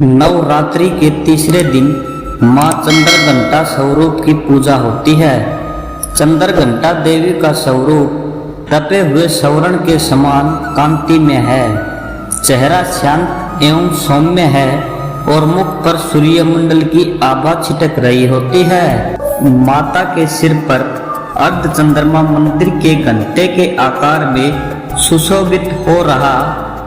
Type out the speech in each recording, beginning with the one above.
नवरात्रि के तीसरे दिन माँ चंद्रघंटा स्वरूप की पूजा होती है। चंद्रघंटा देवी का स्वरूप तपे हुए स्वर्ण के समान कांति में है। चेहरा शांत एवं सौम्य है और मुख पर सूर्यमंडल की आभा छिटक रही होती है। माता के सिर पर अर्ध चंद्रमा मंदिर के घंटे के आकार में सुशोभित हो रहा,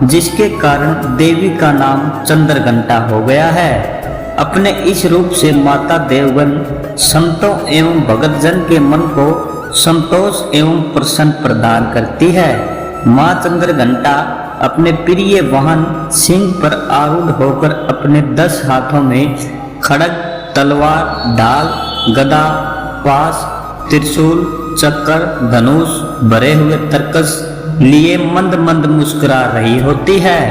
जिसके कारण देवी का नाम चंद्रघंटा हो गया है। अपने इस रूप से माता देवगन संतों एवं भगतजन के मन को संतोष एवं प्रसन्न प्रदान करती है। माँ चंद्रघंटा अपने प्रिय वाहन सिंह पर आरूढ़ होकर अपने 10 हाथों में खड्ग, तलवार, ढाल, गदा, पाश, त्रिशूल, चक्र, धनुष भरे हुए तरकस लिए मंद मंद मुस्कुरा रही होती है।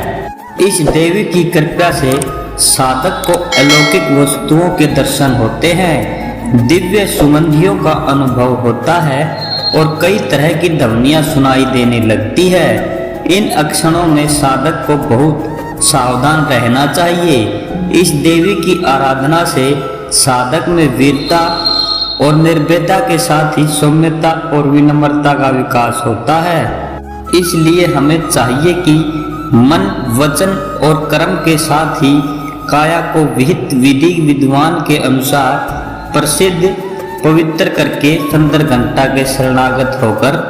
इस देवी की कृपा से साधक को अलौकिक वस्तुओं के दर्शन होते हैं, दिव्य सुगंधियों का अनुभव होता है और कई तरह की ध्वनियां सुनाई देने लगती है। इन अक्षणों में साधक को बहुत सावधान रहना चाहिए। इस देवी की आराधना से साधक में वीरता और निर्भयता के साथ ही सौम्यता और विनम्रता का विकास होता है। इसलिए हमें चाहिए कि मन, वचन और कर्म के साथ ही काया को विहित विधि विद्वान के अनुसार प्रसिद्ध पवित्र करके चंद्रघंटा के शरणागत होकर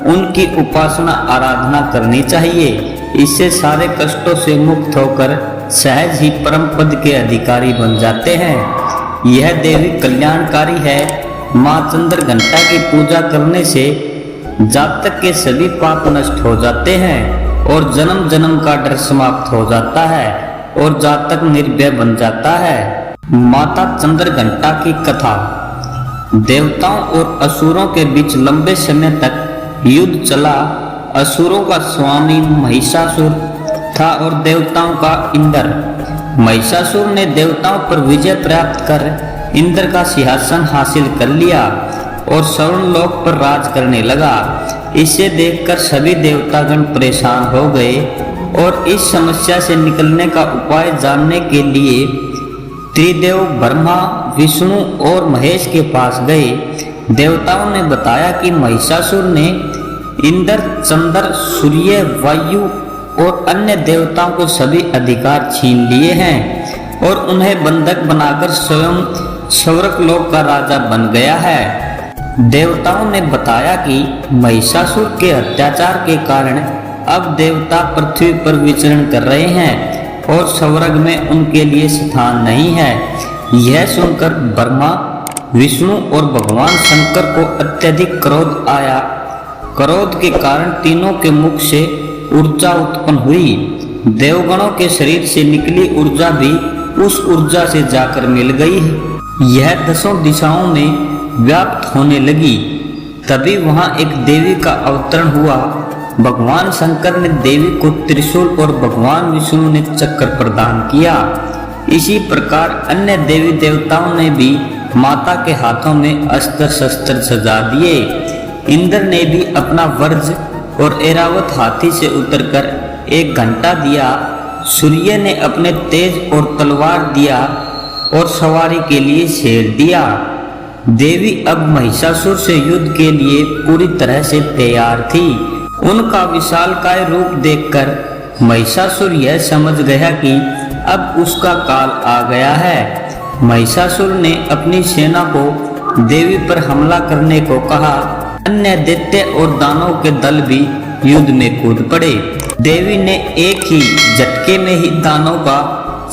उनकी उपासना आराधना करनी चाहिए। इससे सारे कष्टों से मुक्त होकर सहज ही परम पद के अधिकारी बन जाते हैं। यह देवी कल्याणकारी है। माँ चंद्रघंटा की पूजा करने से जातक के सभी पाप नष्ट हो जाते हैं और जन्म जन्म का डर समाप्त हो जाता है और जातक निर्भय बन जाता है। माता चंद्रघंटा की कथा। देवताओं और असुरों के बीच लंबे समय तक युद्ध चला। असुरों का स्वामी महिषासुर था और देवताओं का इंद्र। महिषासुर ने देवताओं पर विजय प्राप्त कर इंद्र का सिंहासन हासिल कर लिया और स्वर्ण लोक पर राज करने लगा। इसे देखकर सभी देवतागण परेशान हो गए और इस समस्या से निकलने का उपाय जानने के लिए त्रिदेव ब्रह्मा, विष्णु और महेश के पास गए। देवताओं ने बताया कि महिषासुर ने इंद्र, चंद्र, सूर्य, वायु और अन्य देवताओं को सभी अधिकार छीन लिए हैं और उन्हें बंधक बनाकर स्वयं स्वर्गलोक का राजा बन गया है। देवताओं ने बताया कि महिषासुर के अत्याचार के कारण अब देवता पृथ्वी पर विचरण कर रहे हैं और स्वर्ग में उनके लिए स्थान नहीं है। यह सुनकर ब्रह्मा, विष्णु और भगवान शंकर को अत्यधिक क्रोध आया। क्रोध के कारण तीनों के मुख से ऊर्जा उत्पन्न हुई। देवगणों के शरीर से निकली ऊर्जा भी उस ऊर्जा से जाकर मिल गई। यह 10 दिशाओं में व्याप्त होने लगी। तभी वहां एक देवी का अवतरण हुआ। भगवान शंकर ने देवी को त्रिशूल और भगवान विष्णु ने चक्र प्रदान किया। इसी प्रकार अन्य देवी देवताओं ने भी माता के हाथों में अस्त्र शस्त्र सजा दिए। इंद्र ने भी अपना वज्र और ऐरावत हाथी से उतरकर एक घंटा दिया। सूर्य ने अपने तेज और तलवार दिया और सवारी के लिए शेर दिया। देवी अब महिषासुर से युद्ध के लिए पूरी तरह से तैयार थी। उनका विशालकाय रूप देखकर महिषासुर यह समझ गया कि अब उसका काल आ गया है। महिषासुर ने अपनी सेना को देवी पर हमला करने को कहा। अन्य दैत्य और दानव के दल भी युद्ध में कूद पड़े। देवी ने एक ही झटके में ही दानव का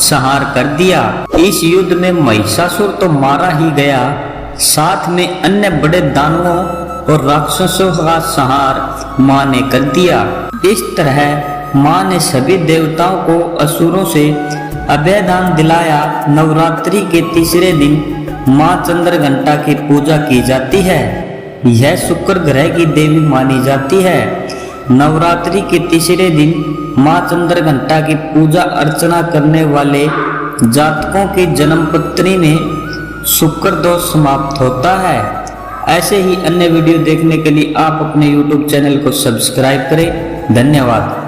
संहार कर दिया। इस युद्ध में महिषासुर तो मारा ही गया, साथ में अन्य बड़े दानवों और राक्षसों का संहार माँ ने कर दिया। इस तरह माँ ने सभी देवताओं को असुरों से अभयदान दिलाया। नवरात्रि के तीसरे दिन माँ चंद्रघंटा की पूजा की जाती है। यह शुक्र ग्रह की देवी मानी जाती है। नवरात्रि के तीसरे दिन माँ चंद्रघंटा की पूजा अर्चना करने वाले जातकों की जन्मपत्री में शुक्र दोष समाप्त होता है। ऐसे ही अन्य वीडियो देखने के लिए आप अपने YouTube चैनल को सब्सक्राइब करें। धन्यवाद।